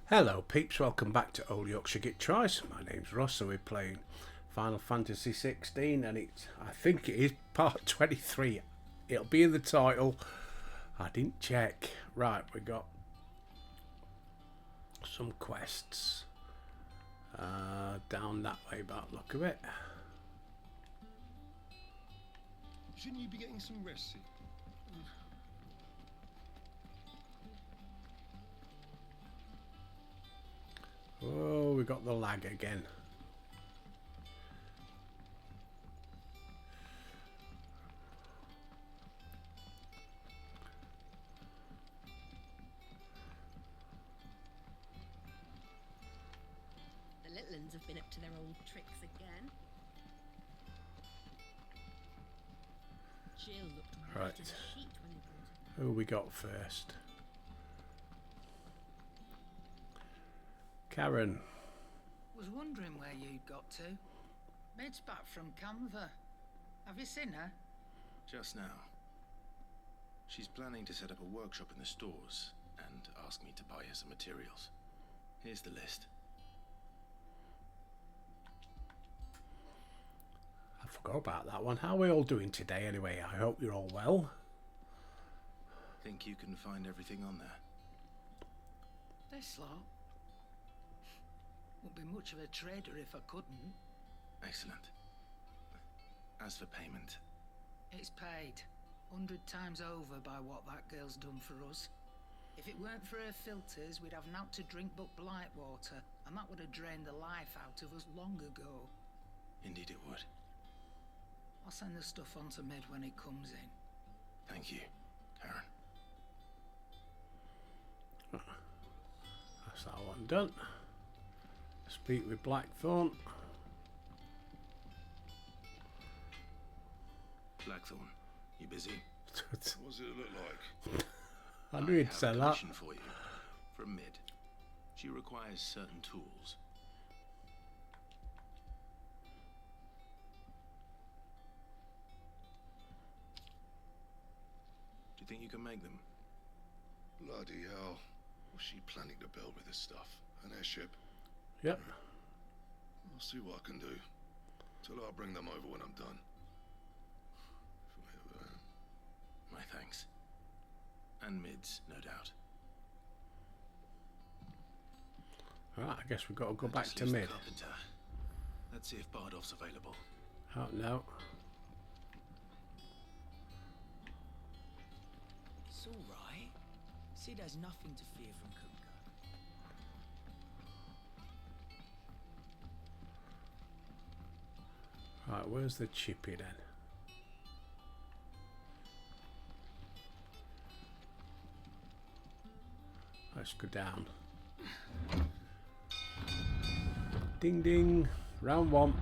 Hello peeps, welcome back to Old Yorkshire Git Tries. My name's Ross and we're playing Final Fantasy 16 and I think it is part 23. It'll be in the title. I didn't check. Right, we got some quests down that way by the look of it. Shouldn't you be getting some rest? Oh, we got the lag again. The little uns have been up to their old tricks again. Jill looked white Right. as a sheet when they brought her. Who we got first? Karen. Was wondering where you'd got to. Mid's back from Canva. Have you seen her? Just now. She's planning to set up a workshop in the stores and ask me to buy her some materials. Here's the list. I forgot about that one. How are we all doing today anyway? I hope you're all well. Think you can find everything on there? This lot. Wouldn't be much of a trader if I couldn't. Excellent. As for payment, It's paid 100 times over by what that girl's done for us. If it weren't for her filters, we'd have naught to drink but blight water, and that would have drained the life out of us long ago. indeed it would. I'll send the stuff on to Mid when it comes in. Thank you, Karen. That's that one done. Speak with Blackthorn. Blackthorn, you busy? What does it look like? I knew he'd have say a that. commission for you from Mid. She requires certain tools. Do you think you can make them? Bloody hell. What's she planning to build with this stuff? An airship? Yep. I'll see what I can do. Till I'll bring them over when I'm done. My thanks. And Mid's, no doubt. Right, I guess we've got to go I back just to used the Mid. carpenter. Let's see if Bardolph's available. Oh, no. It's all right. Sid has nothing to fear from Kuka. Right, where's the chippy then? Let's go down. Ding ding. Round one.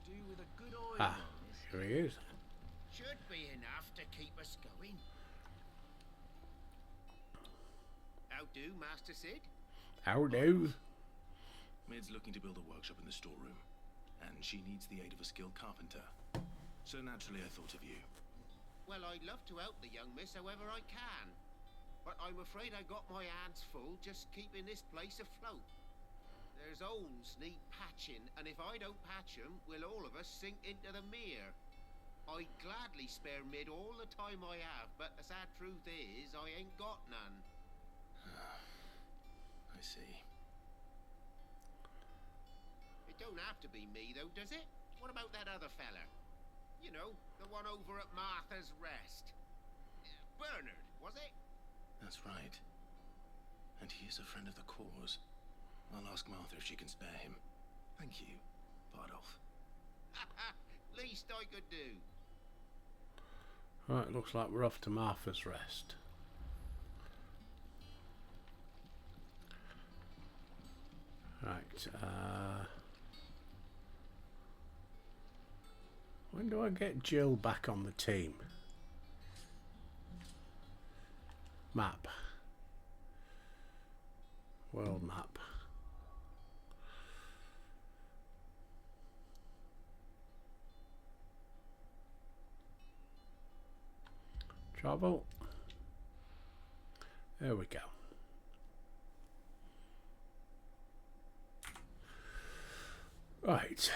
Do with a good oil Ah, on this. here he is. Should be enough to keep us going. How do, Master Sid? How do? Mid's looking to build a workshop in the storeroom, and she needs the aid of a skilled carpenter. So naturally I thought of you. Well, I'd love to help the young miss however I can. But I'm afraid I got my hands full just keeping this place afloat. There's holes need patching, and if I don't patch 'em, will all of us sink into the mere. I'd gladly spare Mid all the time I have, but the sad truth is I ain't got none. I see. It don't have to be me, though, does it? What about that other fella? You know, the one over at Martha's Rest. Bernard, was it? That's right. And he is a friend of the cause. I'll ask Martha if she can spare him. Thank you, Bardolph. Least I could do. Right, looks like we're off to Martha's Rest. Right, when do I get Jill back on the team? Map. World map. Travel. There we go. Right,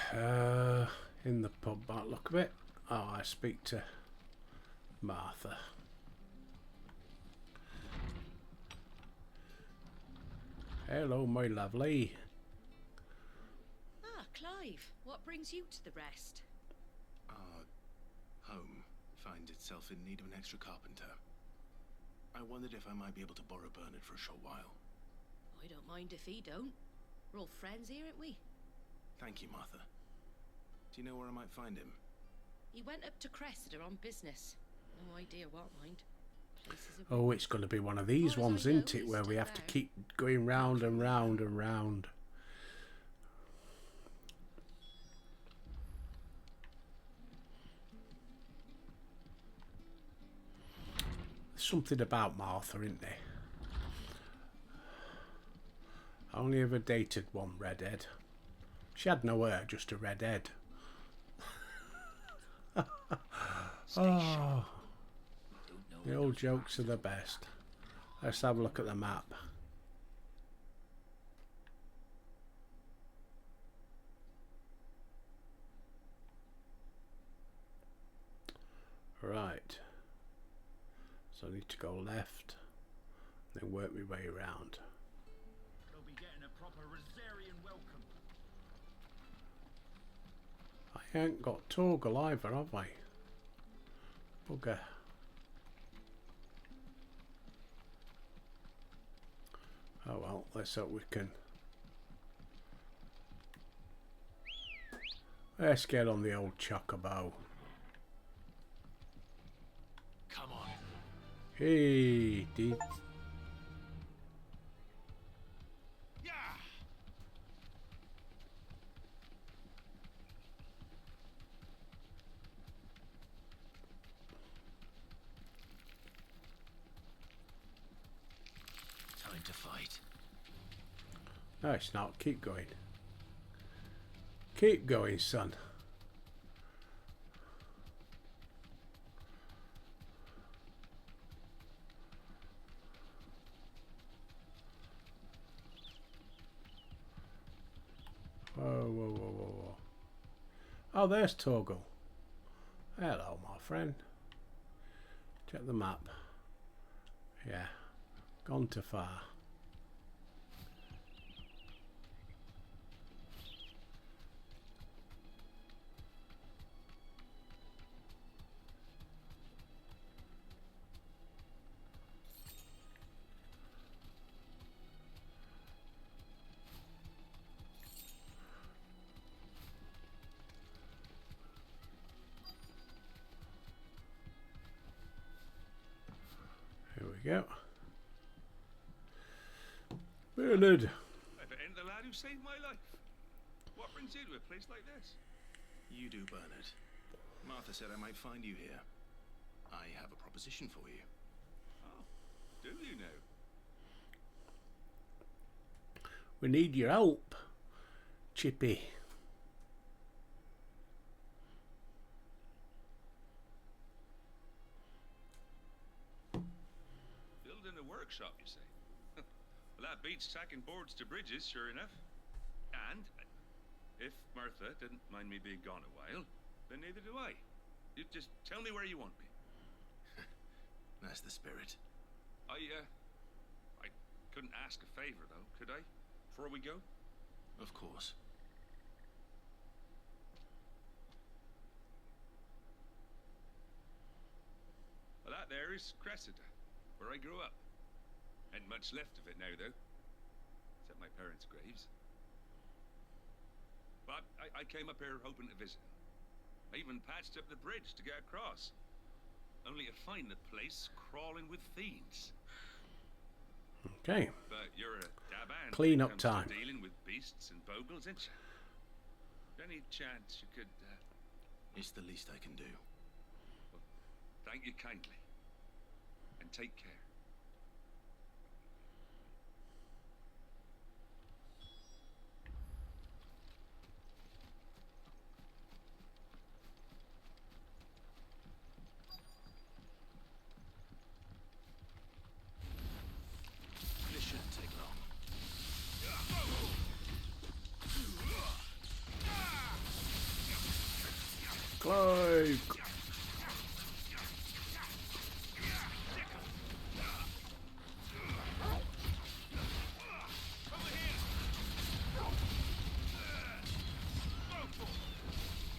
in the pub by the look of it. Oh, I speak to Martha. Hello, my lovely. Ah, Clive, what brings you to the rest? Our home finds itself in need of an extra carpenter. I wondered if I might be able to borrow Bernard for a short while. I don't mind if he don't. We're all friends here, aren't we? Thank you, Martha. Do you know where I might find him? He went up to Cressida on business. No idea what, mind. Places are Oh, it's going to be one of these Far as I ones, know, isn't it? he's Where we still have to there. keep going round and round and round. There's something about Martha, isn't there? I only ever dated one redhead. She had no hair, just a red head. Oh, the old jokes are the best. Let's have a look at the map. Right. So I need to go left, then work my way around. They'll be getting a proper Rosarian welcome. I ain't got Torgal either, have I? Bugger. Oh well, let's hope we can. Let's get on the old chocobo. Come on. Hey, dude. Yeah! Time to fight. No, it's not. Keep going. Keep going, son. Whoa, whoa, whoa, whoa, whoa. Oh, there's Torgal. Hello, my friend. Check the map. Yeah. Gone too far. Here we go. Bernard. If it ain't the lad who saved my life. What brings you to a place like this? You do, Bernard. Martha said I might find you here. I have a proposition for you. Oh, do you know? We need your help, Chippy. Building a workshop, you say? Well, that beats tacking boards to bridges, sure enough. And if Martha didn't mind me being gone a while, then neither do I. You just tell me where you want me. That's the spirit. I couldn't ask a favor, though, could I? Before we go? Of course. Well, that there is Cressida, where I grew up. Ain't much left of it now, though. Except my parents' graves. But I came up here hoping to visit. I even patched up the bridge to get across. Only to find the place crawling with fiends. Okay. But you're a daban Clean when up it comes time. to dealing with beasts and bogles, ain't you? Any chance you could... It's the least I can do. Thank you kindly. And take care.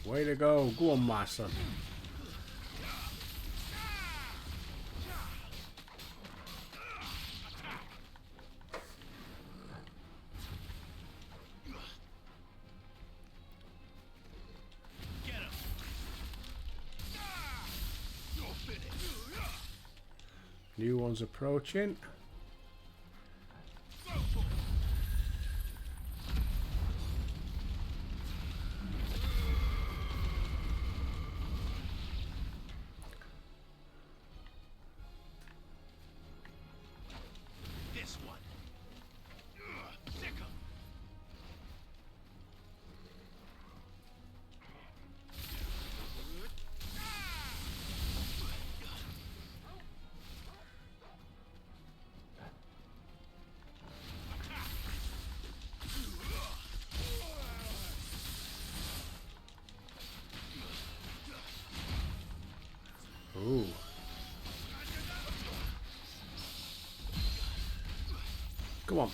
Way to go. Go on, my son. New one's approaching. This one. Sick 'em. Ooh. Come on.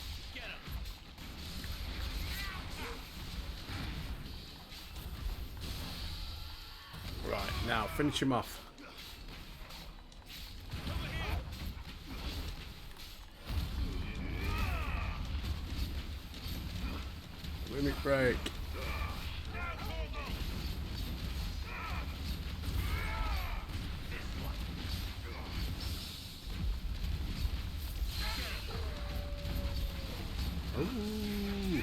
Right, now finish him off. Limit break. Ooh.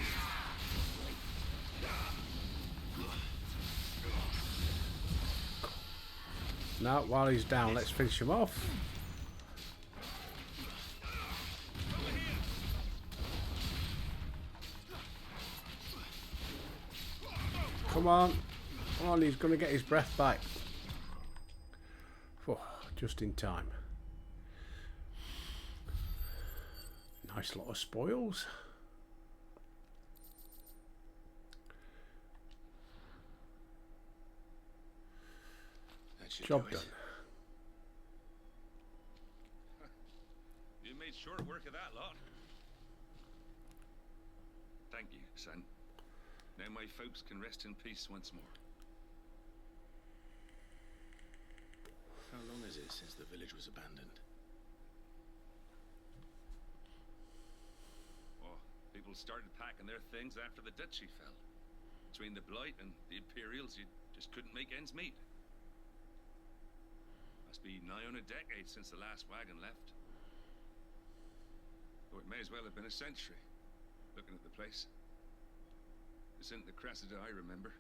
Now, while he's down, let's finish him off. Come on. Come on, he's going to get his breath back. Whew, just in time. Nice lot of spoils. Job done. You made short work of that lot. Thank you, son. Now my folks can rest in peace once more. How long is it since the village was abandoned? Oh, people started packing their things after the duchy fell. Between the Blight and the Imperials, you just couldn't make ends meet. Must be nigh on a decade since the last wagon left. Though it may as well have been a century, looking at the place. This isn't the Cressida I remember.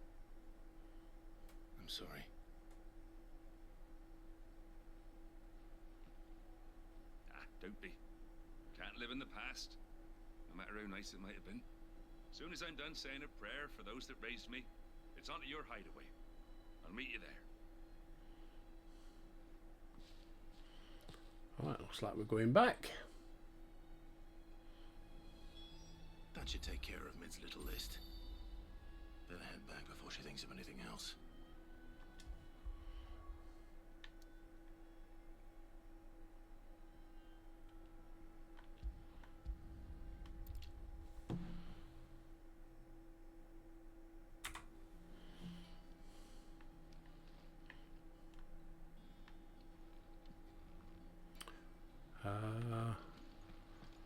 I'm sorry. Ah, don't be. Can't live in the past, no matter how nice it might have been. As soon as I'm done saying a prayer for those that raised me, it's on to your hideaway. I'll meet you there. Alright, looks like we're going back. That should take care of Mid's little list. Better head back before she thinks of anything else.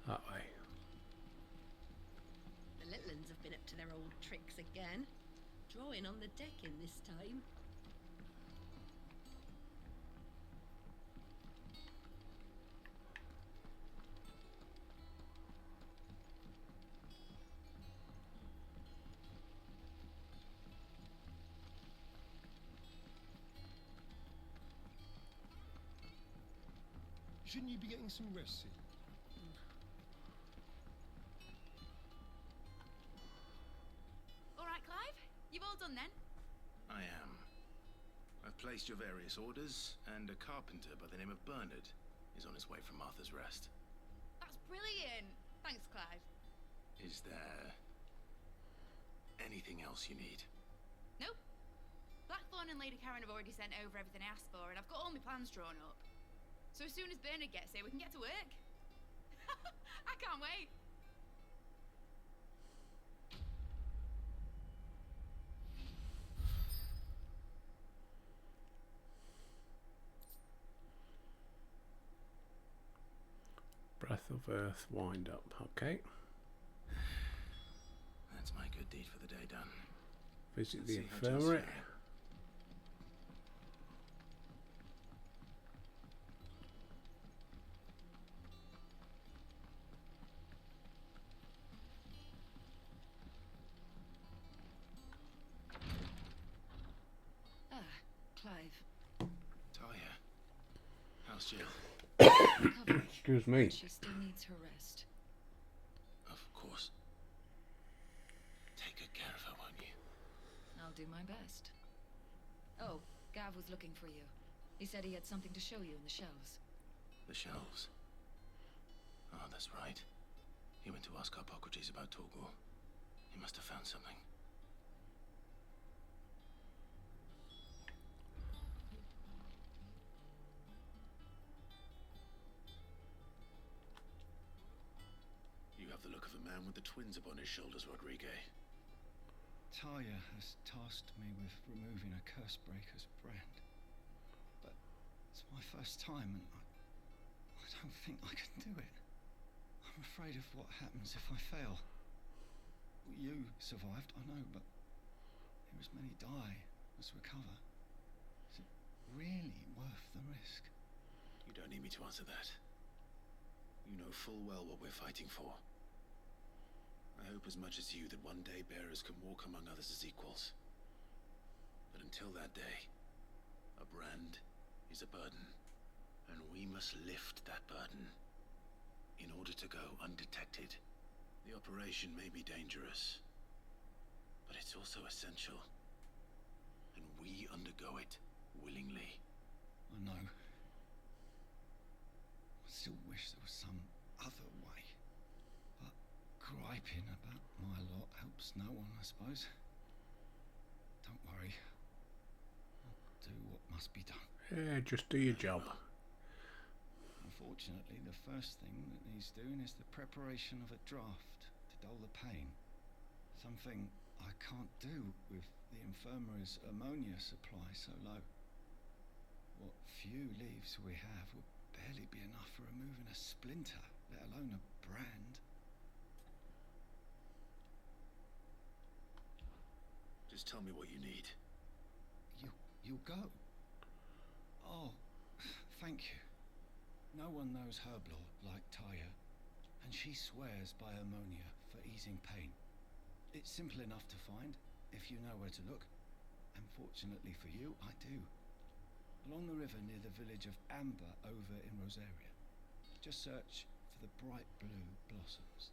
That way. The little uns have been up to their old tricks again. Drawing on the decking this time. Shouldn't you be getting some rest soon? All right, Clive. You've all done then? I am. I've placed your various orders, and a carpenter by the name of Bernard is on his way from Arthur's Rest. That's brilliant. Thanks, Clive. Is there anything else you need? Nope. Blackthorn and Lady Karen have already sent over everything I asked for, and I've got all my plans drawn up. So as soon as Bernard gets here, we can get to work. I can't wait. Breath of Earth wind up. Okay. That's my good deed for the day done. Visit Let's the see how Jill's infirmary. faring. Ah, Clive. Talia, how's Jill? Recovered. Excuse me. She still needs her rest. Of course. Take good care of her, won't you? I'll do my best. Oh, Gav was looking for you. He said he had something to show you in the shelves. The shelves. Oh, that's right. He went to ask Hippocrates about Torgor. He must have found something. You have the look of a man with the twins upon his shoulders, Rodrigue. Talia has tasked me with removing a curse breaker's brand. But it's my first time and I don't think I can do it. I'm afraid of what happens if I fail. You survived, I know, but there as many die as recover. Is it really worth the risk? You don't need me to answer that. You know full well what we're fighting for. I hope as much as you that one day bearers can walk among others as equals. But until that day, a brand is a burden, and we must lift that burden in order to go undetected. The operation may be dangerous, but it's also essential, and we undergo it willingly. I know. I still wish there was some other way. But griping about my lot helps no one, I suppose. Don't worry. I'll do what must be done. Yeah, just do your job. Unfortunately, the first thing that needs doing is the preparation of a draft to dull the pain. Something I can't do with the infirmary's ammonia supply so low. What few leaves we have would barely be enough for removing a splinter, let alone a brand. Just tell me what you need. You'll go? Oh, thank you. No one knows Herblore like Talia, and she swears by ammonia for easing pain. It's simple enough to find, if you know where to look. And fortunately for you, I do. Along the river near the village of Amber over in Rosaria. Just search for the bright blue blossoms.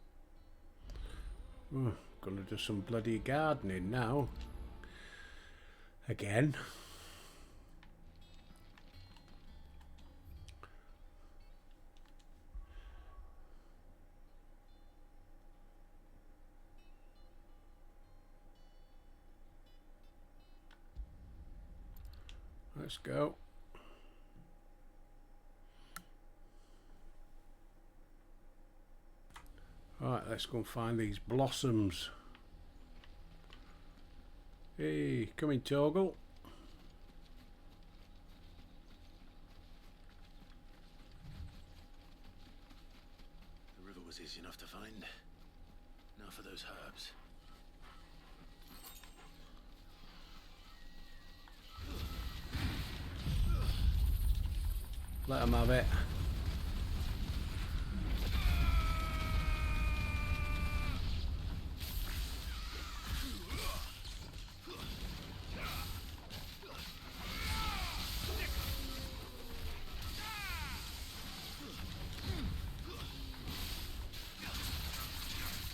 Gonna do some bloody gardening now. Again. Let's go. Right, let's go and find these blossoms. Hey, come in, Torgal. The river was easy enough to find. Now for those herbs. Let them have it.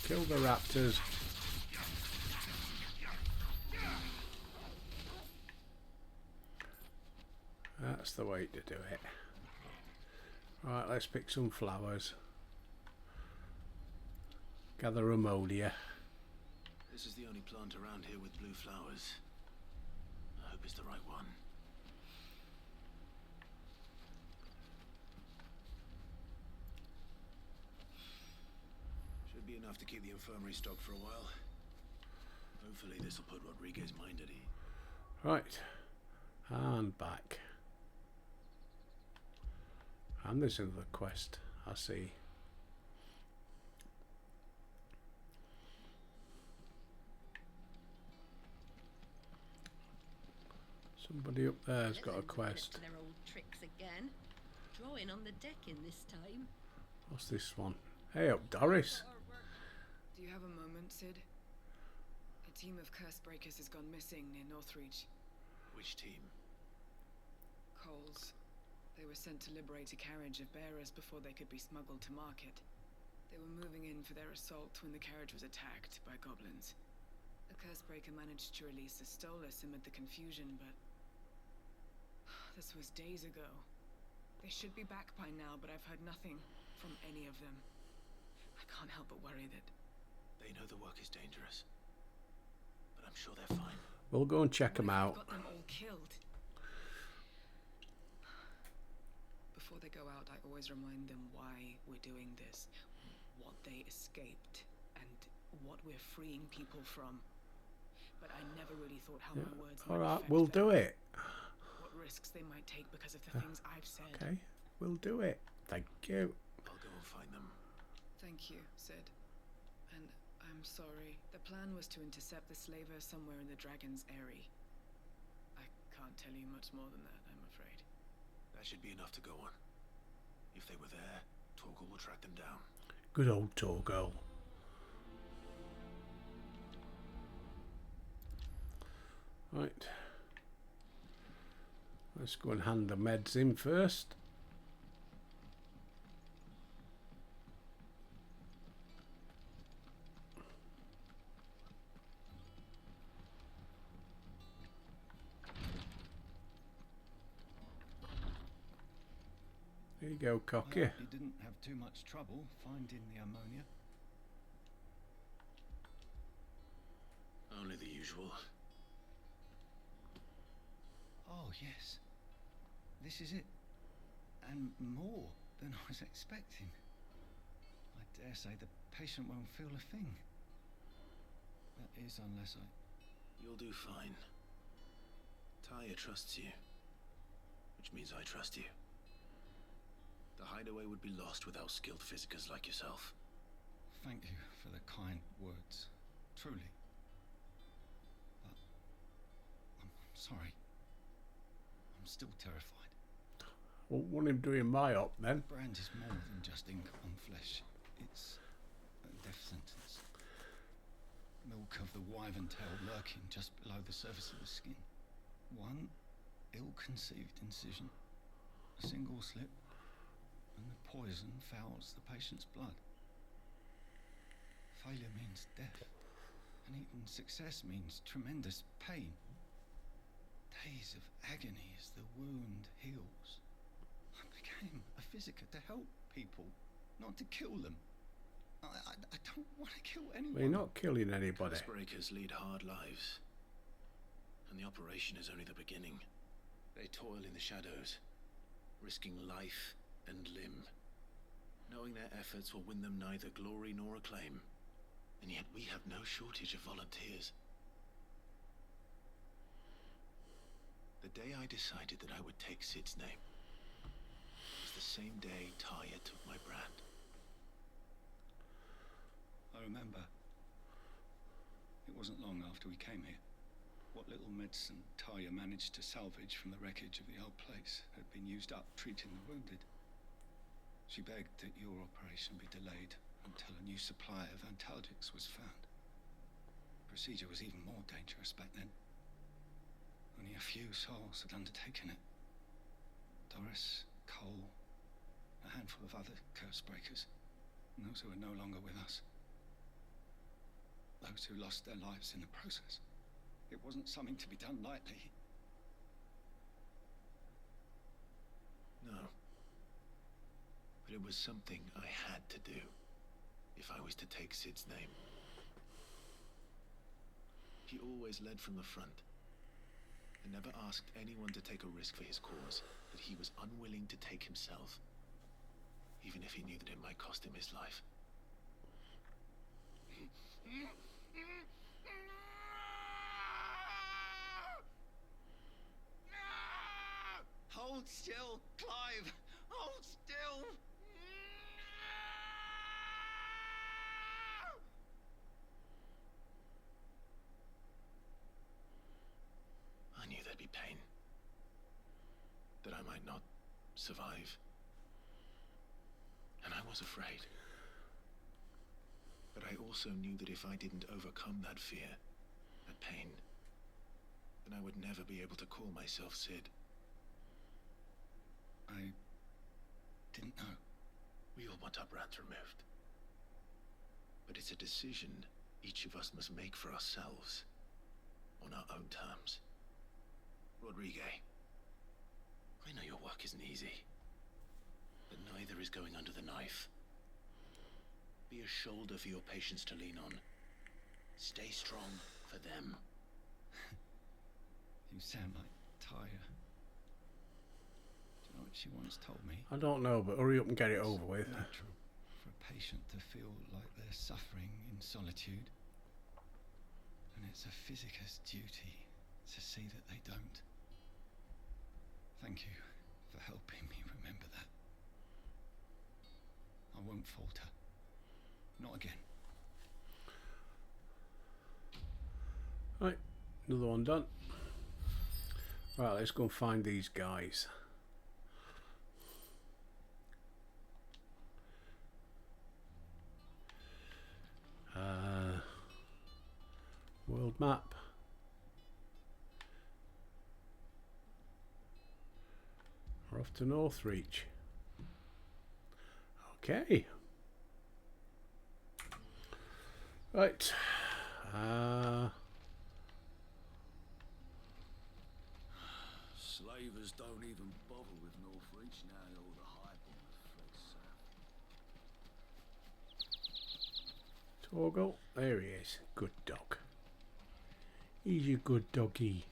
Kill the raptors. That's the way to do it. Right, let's pick some flowers. Gather ammonia. This is the only plant around here with blue flowers. I hope it's the right one. Should be enough to keep the infirmary stocked for a while. Hopefully this will put Rodriguez's mind at ease. Right, and back. And there's another quest, I see. Somebody up there's got a Let's get quest. to their old tricks again. Drawing on the deck in this time. What's this one? Hey up, Doris. Do you have a moment, Sid? A team of curse breakers has gone missing near Northreach. Which team? Coles. They were sent to liberate a carriage of bearers before they could be smuggled to market. They were moving in for their assault when the carriage was attacked by goblins. A curse breaker managed to release a Stolus amid the confusion, but this was days ago. They should be back by now, but I've heard nothing from any of them. I can't help but worry that they know the work is dangerous, but I'm sure they're fine. We'll go and check them out. Got them all killed. Before they go out, I always remind them why we're doing this, what they escaped, and what we're freeing people from. But I never really thought how my words might Alright, affect we'll them. do it. What risks they might take because of the things I've said. Okay, we'll do it. Thank you. I'll go and find them. Thank you, Sid. And I'm sorry. The plan was to intercept the slaver somewhere in the Dragon's Eyrie. I can't tell you much more than that, I'm afraid. That should be enough to go on. If they were there, Torgal will track them down. Good old Torgal. Right. Let's go and hand the meds in first. There you go, Cocky. You didn't have too much trouble finding the ammonia. Only the usual. Oh, yes. This is it. And more than I was expecting. I dare say the patient won't feel a thing. That is, unless I... You'll do fine. Taya trusts you. Which means I trust you. The hideaway would be lost without skilled physicers like yourself. Thank you for the kind words. Truly. But... I'm sorry. I'm still terrified. Won't want him doing my op then. Brand is more than just ink on flesh. It's a death sentence. Milk of the wyvern tail lurking just below the surface of the skin. One ill-conceived incision, a single slip, and the poison fouls the patient's blood. Failure means death, and even success means tremendous pain. Days of agony as the wound heals. I became a physiker to help people, not to kill them. I don't want to kill anyone. We're not killing anybody. Curse breakers lead hard lives. And the operation is only the beginning. They toil in the shadows, risking life and limb, knowing their efforts will win them neither glory nor acclaim. And yet we have no shortage of volunteers. The day I decided that I would take Sid's name was the same day Taya took my brand. I remember. It wasn't long after we came here. What little medicine Taya managed to salvage from the wreckage of the old place had been used up treating the wounded. She begged that your operation be delayed until a new supply of antalgics was found. Procedure was even more dangerous back then. Only a few souls had undertaken it. Doris, Cole, a handful of other curse breakers, and those who are no longer with us. Those who lost their lives in the process. It wasn't something to be done lightly. No. But it was something I had to do if I was to take Sid's name. He always led from the front and never asked anyone to take a risk for his cause that he was unwilling to take himself, even if he knew that it might cost him his life. Hold still, Clive! Hold still! I knew there'd be pain. that I might not survive. And I was afraid. But I also knew that if I didn't overcome that fear, that pain, then I would never be able to call myself Sid. I didn't know. We all want our brands removed. But it's a decision each of us must make for ourselves, on our own terms. Rodrigue, I know your work isn't easy, but neither is going under the knife. Be a shoulder for your patients to lean on. Stay strong for them. You sound like Tyre. Do you know what she once told me? I don't know, but hurry up and get it over with. It's natural for a patient to feel like they're suffering in solitude. And it's a physicist's duty to see that they don't. Thank you for helping me remember that. I won't falter. Not again. Right, another one done. Right, let's go and find these guys. World map. We're off to Northreach. Okay. Right. Slavers don't even bother with Northreach now all the hype on the fled south. Torgal, there he is. Good dog. He's a good doggy.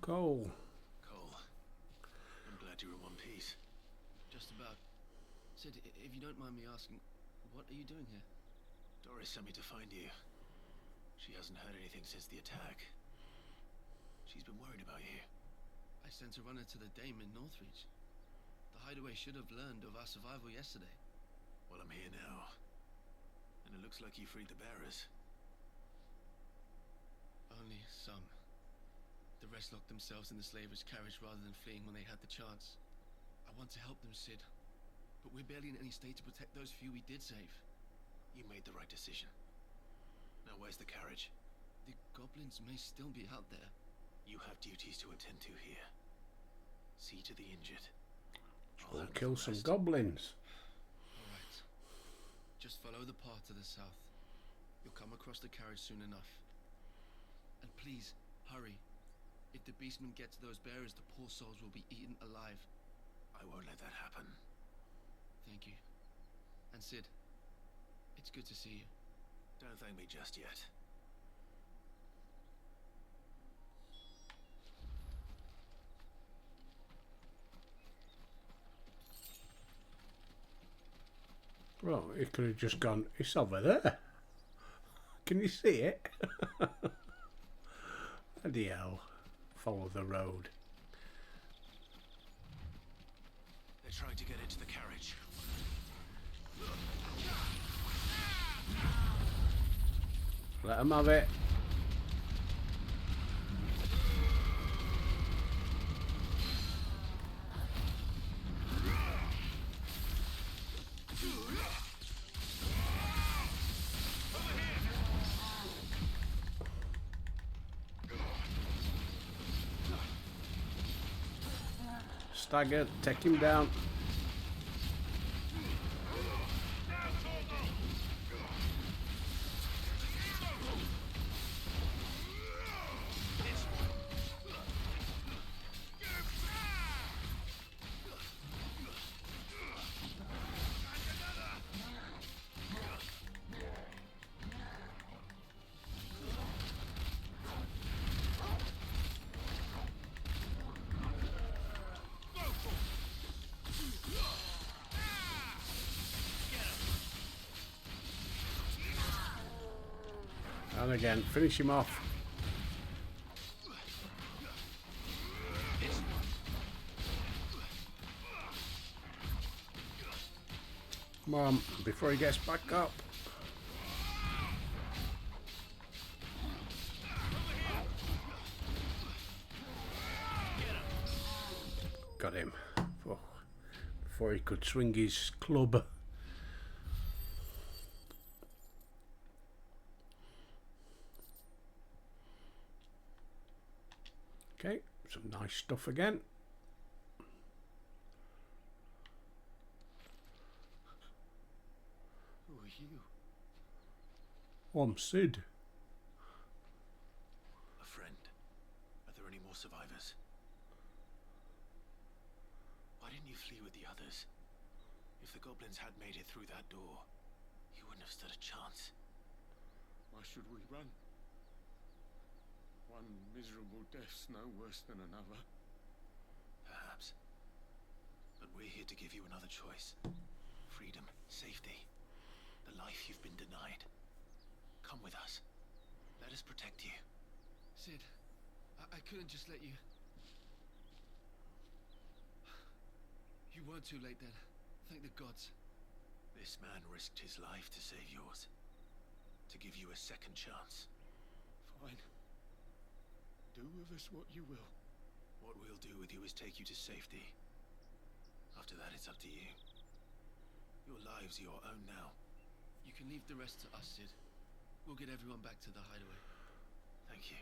Cole. Cole, I'm glad you're in one piece. Just about. Sid, if you don't mind me asking, what are you doing here? Doris sent me to find you. She hasn't heard anything since the attack. She's been worried about you. I sent a runner to the Dame in Northreach. The hideaway should have learned of our survival yesterday. Well, I'm here now. And it looks like you freed the bearers. Only some. The rest locked themselves in the slaver's carriage rather than fleeing when they had the chance. I want to help them, Sid. But we're barely in any state to protect those few we did save. You made the right decision. Now where's the carriage? The goblins may still be out there. You have duties to attend to here. See to the injured. We'll kill some goblins. Alright. Just follow the path to the south. You'll come across the carriage soon enough. And please, hurry. If the beastmen get to those bearers, the poor souls will be eaten alive. I won't let that happen. Thank you. And Sid, it's good to see you. Don't thank me just yet. Well, it could have just gone, it's over there. Can you see it? Bloody hell. Follow the road. They're trying to get into the carriage. Let them have it. Stagger, take him down. again. Finish him off. Come on, before he gets back up. Got him. Oh, before he could swing his club. Okay, some nice stuff again. Who are you? Oh, I'm Sid. A friend. Are there any more survivors? Why didn't you flee with the others? If the goblins had made it through that door, you wouldn't have stood a chance. Why should we run? One miserable death's no worse than another. Perhaps. But we're here to give you another choice. Freedom, safety, the life you've been denied. Come with us. Let us protect you. Sid, I couldn't just let you... You weren't too late then. Thank the gods. This man risked his life to save yours. To give you a second chance. Fine. Do with us what you will. What we'll do with you is take you to safety. After that, it's up to you. Your lives are your own now. You can leave the rest to us, Sid. We'll get everyone back to the hideaway. Thank you.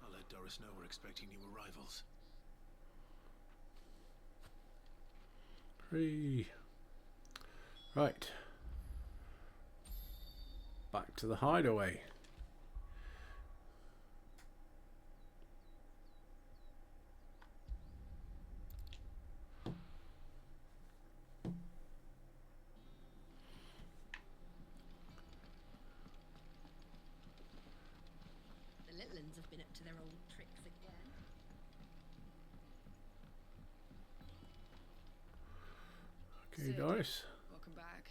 I'll let Doris know we're expecting new arrivals. 3. Right. Back to the hideaway. The little ones have been up to their old tricks again. Okay, Sid, Doris. welcome back.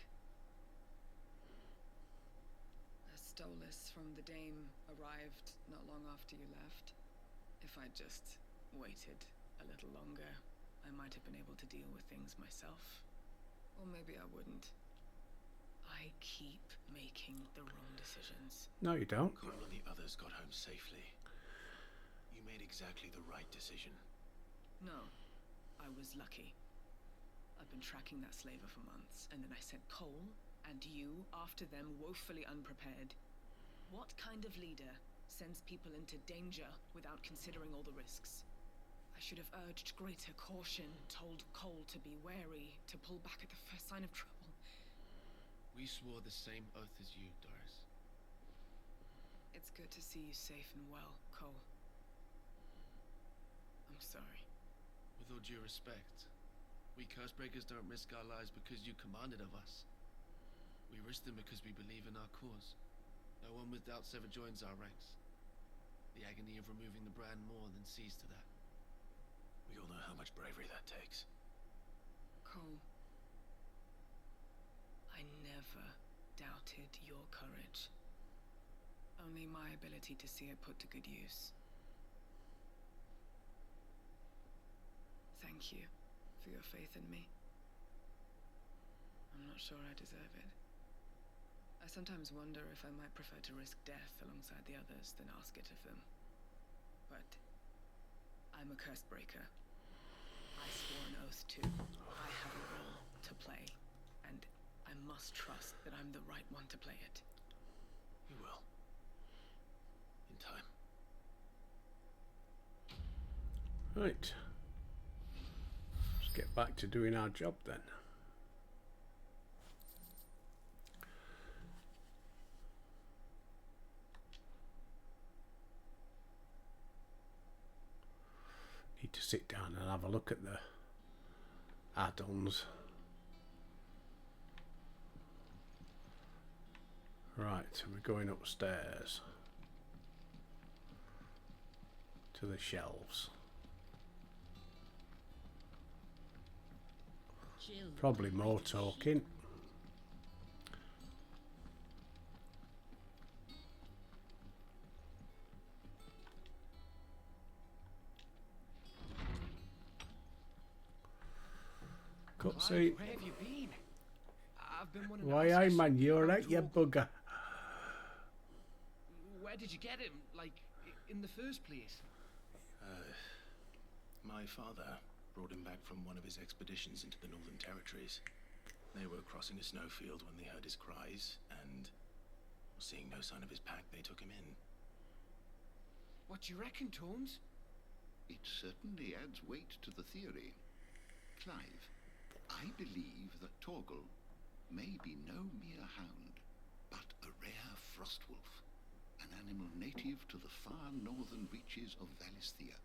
A Stolas from the Dame arrived not long after you left. If I'd just waited a little longer, I might have been able to deal with things myself. Or maybe I wouldn't. I keep making the wrong decisions. No, you don't. Cole and the others got home safely. You made exactly the right decision. No, I was lucky. I've been tracking that slaver for months, and then I sent Cole and you after them, woefully unprepared. What kind of leader sends people into danger without considering all the risks? I should have urged greater caution, told Cole to be wary, to pull back at the first sign of trouble. We swore the same oath as you, Doris. It's good to see you safe and well, Cole. I'm sorry. With all due respect, we Cursebreakers don't risk our lives because you commanded of us. We risk them because we believe in our cause. No one with doubts ever joins our ranks. The agony of removing the brand more than sees to that. We all know how much bravery that takes. Cole, I never doubted your courage. Only my ability to see it put to good use. Thank you for your faith in me. I'm not sure I deserve it. I sometimes wonder if I might prefer to risk death alongside the others than ask it of them. But I'm a curse breaker. I swore an oath to. I have a role to play, and I must trust that I'm the right one to play it. You will. In time. Right. Let's get back to doing our job then. Need to sit down and have a look at the add-ons. Right, we're going upstairs to the shelves. Probably more talking. Cutscene. Where have you been? I've been wanting Why, to ask aye, you man, something you're about right, you Torgal. bugger. Where did you get him? Like, in the first place? My father brought him back from one of his expeditions into the Northern Territories. They were crossing a snowfield when they heard his cries, and seeing no sign of his pack, they took him in. What do you reckon, Tomes? It certainly adds weight to the theory. Clive, I believe that Torgal may be no mere hound, but a rare frostwolf, an animal native to the far northern reaches of Valisthea.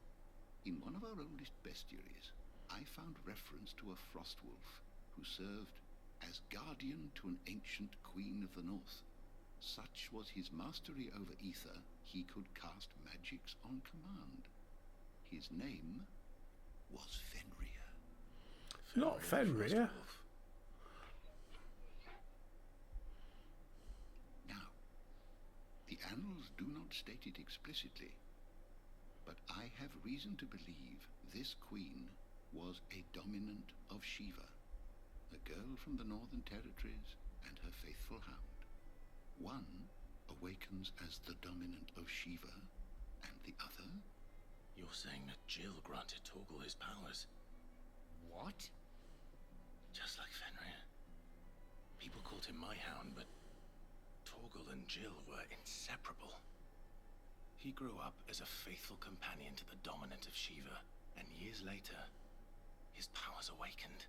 In one of our oldest bestiaries, I found reference to a frostwolf who served as guardian to an ancient queen of the north. Such was his mastery over ether, he could cast magics on command. His name was Fenrir. Not Fenrir. Now, the annals do not state it explicitly, but I have reason to believe this queen was a dominant of Shiva, a girl from the Northern Territories and her faithful hound. One awakens as the dominant of Shiva, and the other... You're saying that Jill granted Torgal his powers? What? Just like Fenrir. People called him my hound, but Torgal and Jill were inseparable. He grew up as a faithful companion to the dominant of Shiva, and years later, his powers awakened,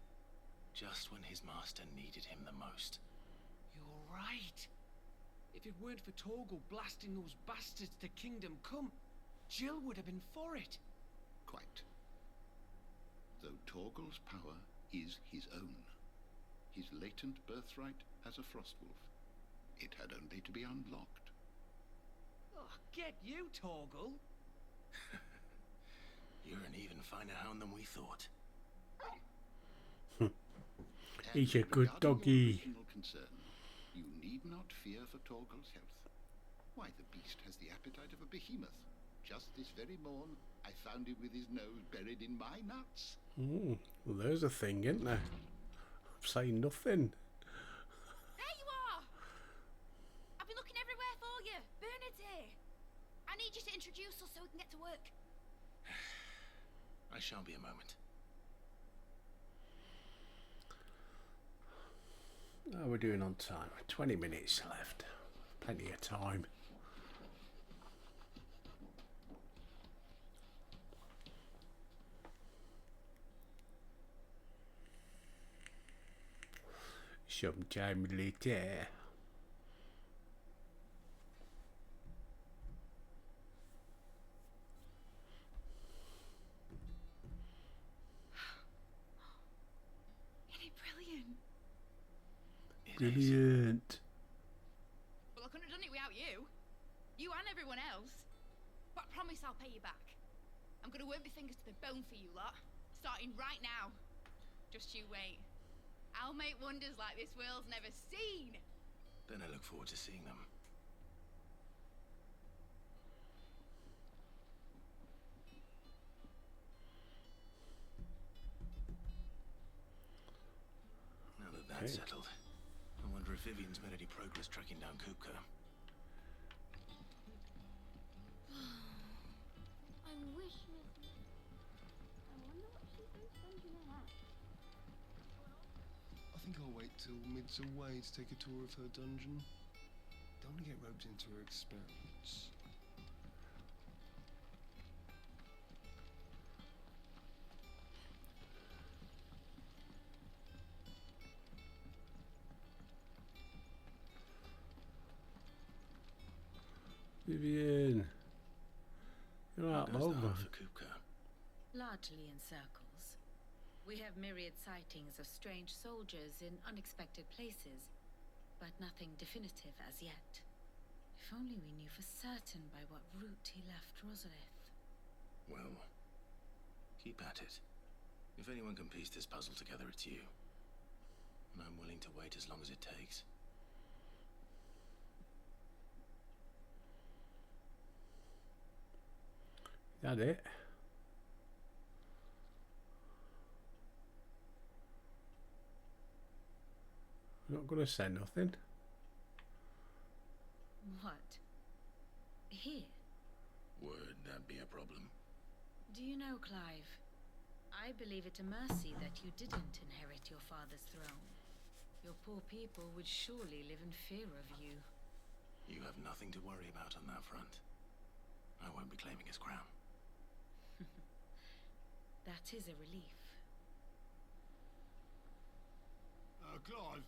just when his master needed him the most. You're right. If it weren't for Torgal blasting those bastards to Kingdom Come, Jill would have been for it. Quite. Though Torgal's power is his own, his latent birthright as a frostwolf, it had only to be unlocked. Oh, get you, Torgal. You're an even finer hound than we thought. He's a good doggy. Concern, you need not fear for Torgal's health. Why, the beast has the appetite of a behemoth. Just this very morn, I found him with his nose buried in my nuts. Well, there's a thing, isn't there? I'm saying nothing. There you are! I've been looking everywhere for you. Bernard's here. I need you to introduce us so we can get to work. I shan't be a moment. Oh, we're doing on time. 20 minutes left. Plenty of time. Sometime later. Isn't it brilliant? Brilliant. Well, I couldn't have done it without you. You and everyone else. But I promise I'll pay you back. I'm gonna work my fingers to the bone for you lot. Starting right now. Just you wait. I'll make wonders like this world's never seen. Then I look forward to seeing them. Now that that's settled, I wonder if Vivian's made any progress tracking down Kupka. I wish I wonder what she's been thinking of that. I think I'll wait till Mid's away to take a tour of her dungeon. Don't want to get roped into her experiments. Vivian. You're out How goes the over. hunt for Kupka? Largely in circles. We have myriad sightings of strange soldiers in unexpected places, but nothing definitive as yet. If only we knew for certain by what route he left Rosalith. Well, keep at it. If anyone can piece this puzzle together, it's you. And I'm willing to wait as long as it takes. That it? Not going to say nothing. What? Here? Would that be a problem? Do you know, Clive? I believe it a mercy that you didn't inherit your father's throne. Your poor people would surely live in fear of you. You have nothing to worry about on that front. I won't be claiming his crown. That is a relief. Clive,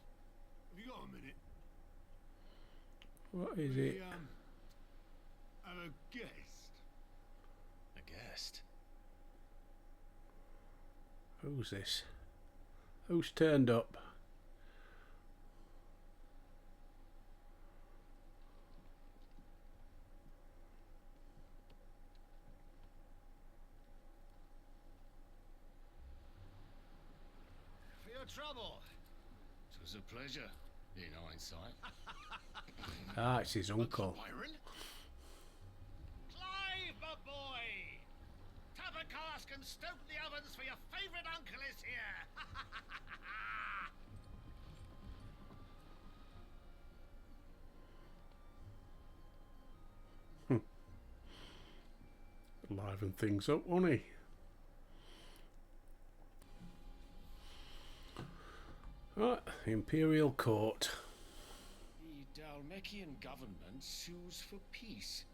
have you got a minute? What is We, it? have a guest. A guest? Who's this? Who's turned up? For your trouble. It was a pleasure, in hindsight. Ah, it's his uncle. Byron? Clive, my boy! Tap a cask and stoke the ovens, for your favourite uncle is here! Liven things up, won't he? Right, the Imperial Court. The Dalmekian government sues for peace.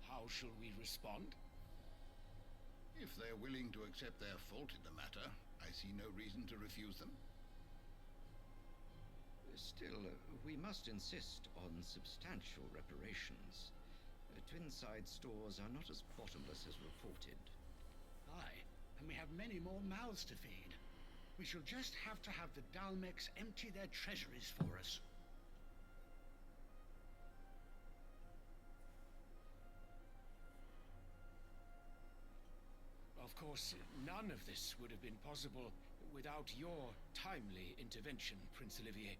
How shall we respond? If they're willing to accept their fault in the matter, I see no reason to refuse them. Still, we must insist on substantial reparations. Twinside stores are not as bottomless as reported. Aye, and we have many more mouths to feed. We shall just have to have the Dalmex empty their treasuries for us. Of course, none of this would have been possible without your timely intervention, Prince Olivier.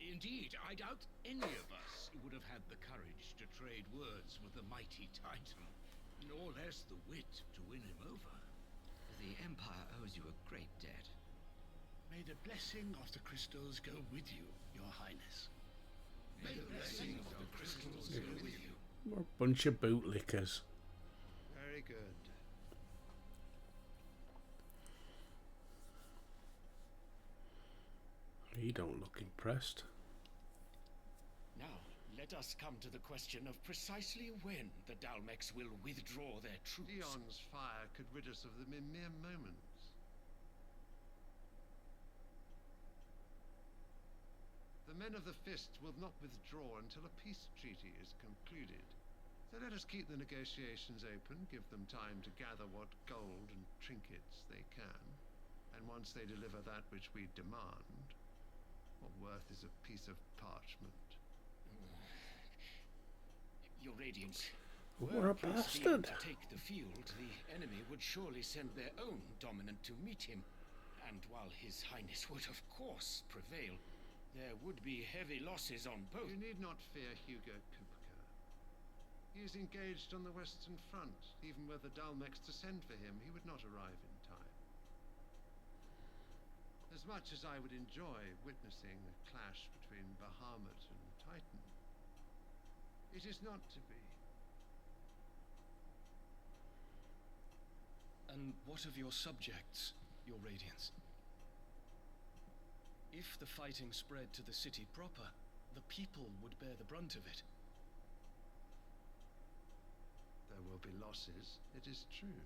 Indeed, I doubt any of us would have had the courage to trade words with the mighty Titan, nor less the wit to win him over. The Empire owes you a great debt. May the blessing of the crystals go with you, Your Highness. May the blessing of the crystals go with you. We're a bunch of bootlickers. Very good. He don't look impressed. Now, let us come to the question of precisely when the Dalmex will withdraw their troops. Dion's fire could rid us of them in mere moments. The men of the Fist will not withdraw until a peace treaty is concluded. So let us keep the negotiations open, give them time to gather what gold and trinkets they can. And once they deliver that which we demand, what worth is a piece of parchment? Your Radiance. What a Prince bastard. Dion to take the field, the enemy would surely send their own dominant to meet him. And while His Highness would of course prevail, there would be heavy losses on both. You need not fear Hugo Kupka. He is engaged on the Western Front. Even were the Dalmex to send for him, he would not arrive in time. As much as I would enjoy witnessing a clash between Bahamut and Titan, it is not to be. And what of your subjects, Your Radiance? If the fighting spread to the city proper, the people would bear the brunt of it. There will be losses, it is true.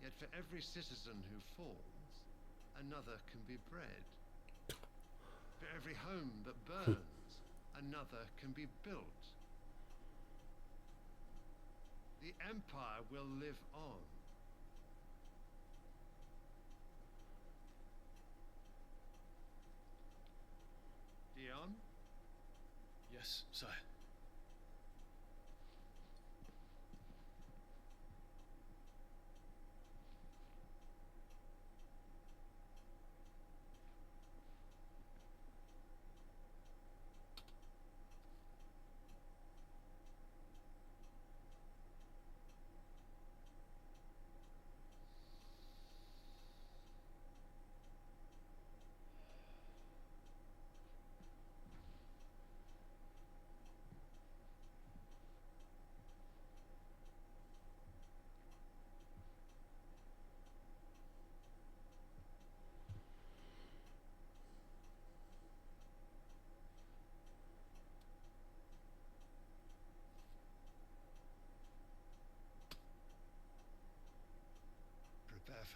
Yet for every citizen who falls, another can be bred. For every home that burns, another can be built. The Empire will live on. Dion? Yes, sire.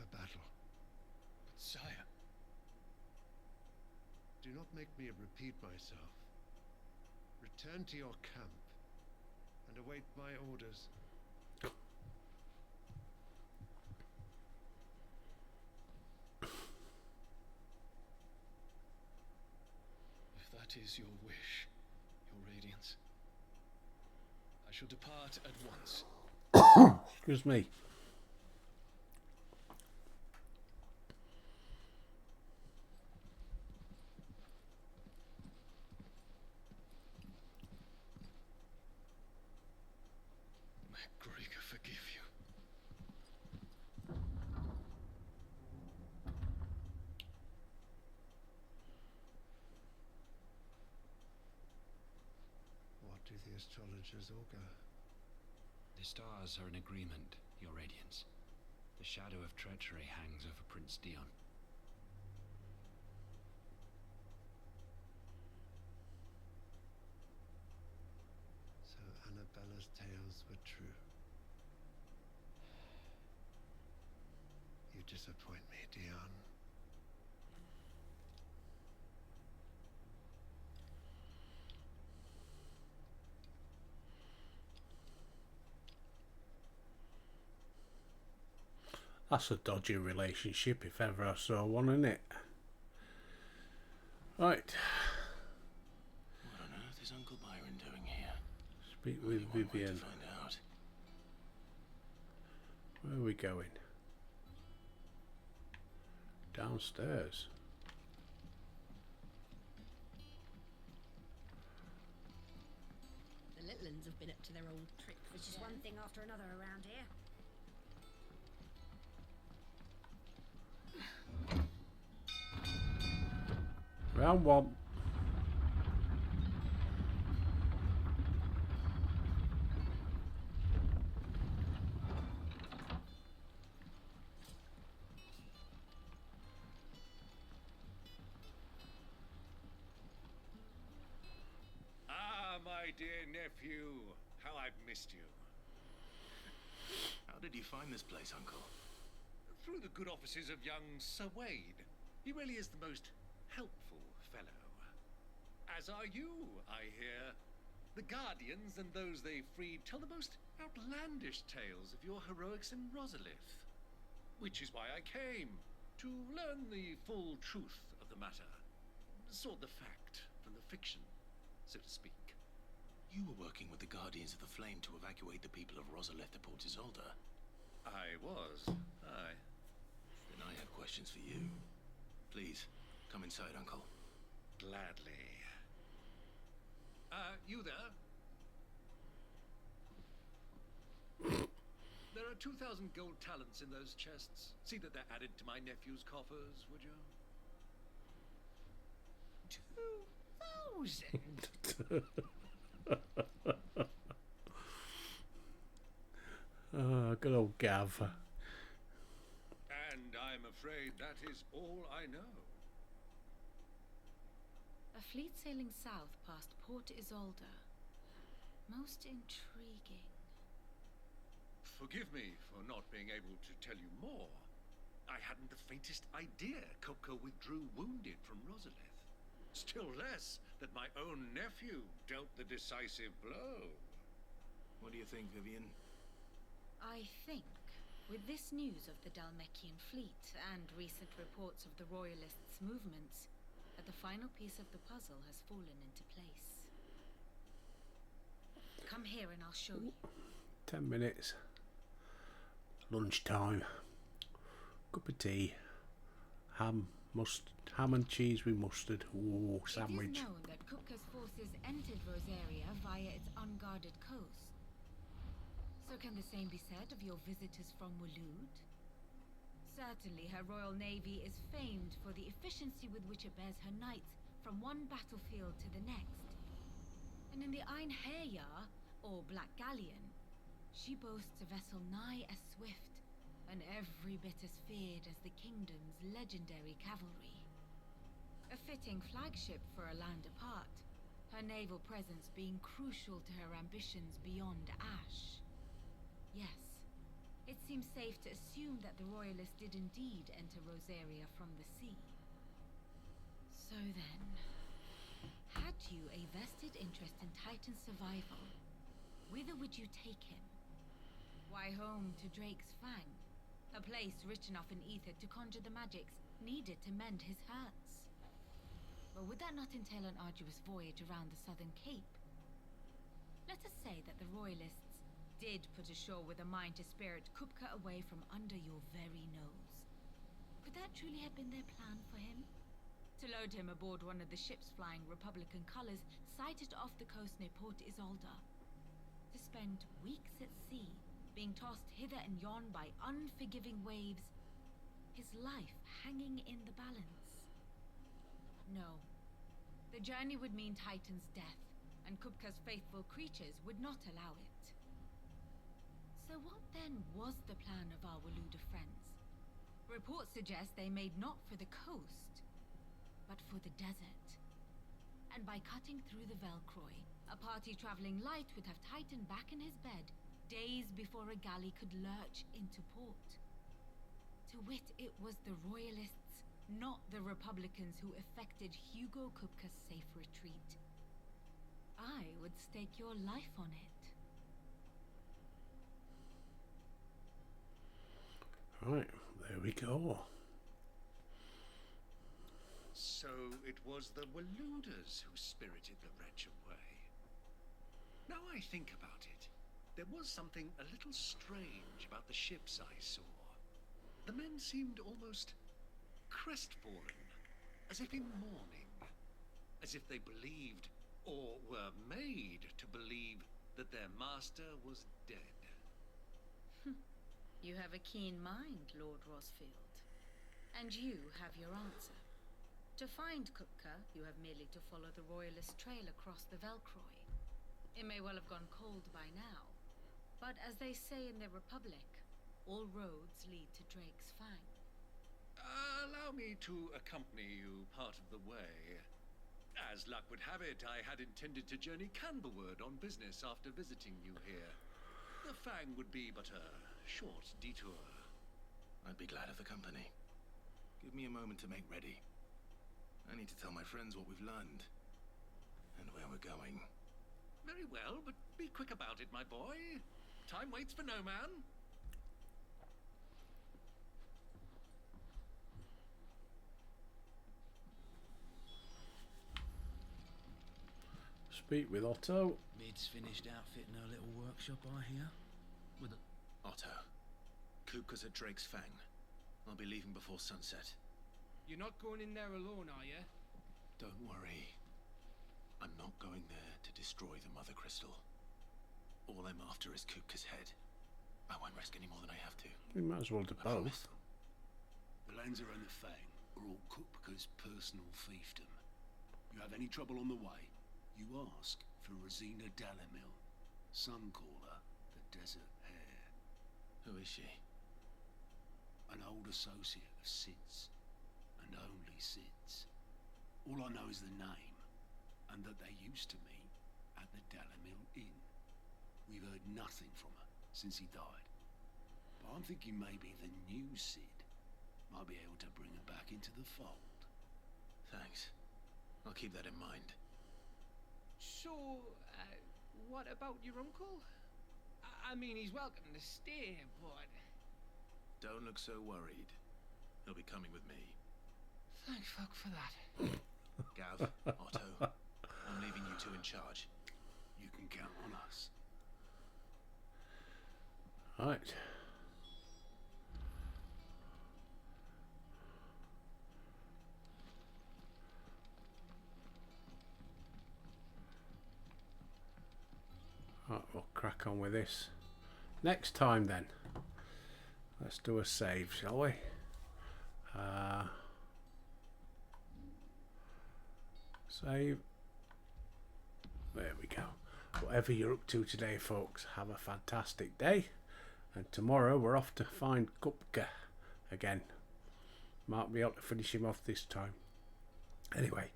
for battle. But sire... Do not make me repeat myself. Return to your camp and await my orders. If that is your wish, Your Radiance, I shall depart at once. Excuse me. Gregor forgive you. What do the astrologers augur? The stars are in agreement, Your Radiance. The shadow of treachery hangs over Prince Dion. So Annabella's tales were true. You disappoint me, Dion. That's a dodgy relationship if ever I saw one, isn't it? Right. What on earth is Uncle Byron doing here? Speak with Vivian. To find out. Where are we going? Downstairs. The Littlands have been up to their old tricks. Which is one thing after another around here. Round one. Ah, my dear nephew, how I've missed you. How did you find this place, Uncle? Through the good offices of young Sir Wade. He really is the most helpful fellow. As are you, I hear. The Guardians and those they freed tell the most outlandish tales of your heroics in Rosalith. Which is why I came, to learn the full truth of the matter. Sort the fact from the fiction, so to speak. You were working with the Guardians of the Flame to evacuate the people of Rosalith to Port Isolde. I was, aye. Then I have questions for you. Please, come inside, Uncle. Gladly. You there? There are 2,000 gold talents in those chests. See that they're added to my nephew's coffers, would you? 2,000? Oh, good old Gav. And I'm afraid that is all I know. A fleet sailing south past Port Isolde. Most intriguing. Forgive me for not being able to tell you more. I hadn't the faintest idea Coco withdrew wounded from Rosalith. Still less that my own nephew dealt the decisive blow. What do you think, Vivian? I think, with this news of the Dalmekian fleet and recent reports of the Royalists' movements, that the final piece of the puzzle has fallen into place. Come here and I'll show you. 10 minutes. Lunchtime. Cup of tea. Ham and cheese with mustard. Ooh, sandwich. It is known that Kupka's forces entered Rosaria via its unguarded coast. So can the same be said of your visitors from Waloed? Certainly her royal navy is famed for the efficiency with which it bears her knights from one battlefield to the next. And in the Einherjar, or Black Galleon, she boasts a vessel nigh as swift and every bit as feared as the kingdom's legendary cavalry. A fitting flagship for a land apart, her naval presence being crucial to her ambitions beyond Ash. Yes, it seems safe to assume that the royalists did indeed enter Rosaria from the sea. So then, had you a vested interest in Titan's survival, whither would you take him? Why, home to Drake's Fang, a place rich enough in ether to conjure the magics needed to mend his hurts. But would that not entail an arduous voyage around the southern cape? Let us say that the royalists did put ashore with a mind to spirit Kupka away from under your very nose. Could that truly have been their plan for him? To load him aboard one of the ships flying Republican colors sighted off the coast near Port Isolde. To spend weeks at sea, being tossed hither and yon by unforgiving waves, his life hanging in the balance. No. The journey would mean Titan's death, and Kupka's faithful creatures would not allow it. So what then was the plan of our Waluda friends? Reports suggest they made not for the coast, but for the desert. And by cutting through the Velcroy, a party traveling light would have Titan back in his bed days before a galley could lurch into port. To wit, it was the royalists, not the Republicans, who effected Hugo Kupka's safe retreat. I would stake your life on it. Right, there we go. So it was the Waludas who spirited the wretch away. Now I think about it, there was something a little strange about the ships I saw. The men seemed almost crestfallen, as if in mourning, as if they believed, or were made to believe, that their master was dead. You have a keen mind, Lord Rosfield. And you have your answer. To find Kupka, you have merely to follow the royalist trail across the Velcroy. It may well have gone cold by now, but as they say in the Republic, all roads lead to Drake's Fang. Allow me to accompany you part of the way. As luck would have it, I had intended to journey Canberward on business after visiting you here. The Fang would be but a short detour. I'd be glad of the company. Give me a moment to make ready. I need to tell my friends what we've learned, and where we're going. Very well, but be quick about it, my boy. Time waits for no man. Speak with Otto. Mid's finished outfitting her little workshop, I hear. With a... Otto, Kupka's at Drake's Fang. I'll be leaving before sunset. You're not going in there alone, are you? Don't worry. I'm not going there to destroy the Mother Crystal. All I'm after is Kupka's head. I won't risk any more than I have to. We might as well do both. The Lanza and the Fang are all Kupka's personal fiefdom. You have any trouble on the way, you ask for Rosina Dalamil, Suncaller, the Desert Hare. Who is she? An old associate of Sid's, and only Sid's. All I know is the name, and that they used to meet at the Dalamil Inn. We've heard nothing from her since he died. But I'm thinking maybe the new Sid might be able to bring her back into the fold. Thanks. I'll keep that in mind. So, what about your uncle? I mean, he's welcome to stay, but... Don't look so worried. He'll be coming with me. Thank fuck for that. Gav, Otto, I'm leaving you two in charge. You can count on us. Right. Right, we'll crack on with this. Next time then. Let's do a save, shall we? Save. There we go. Whatever you're up to today, folks, have a fantastic day. And tomorrow we're off to find Kupka again. Might be able to finish him off this time. Anyway,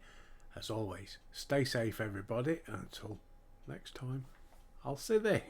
as always, stay safe everybody. Until next time, I'll see you there.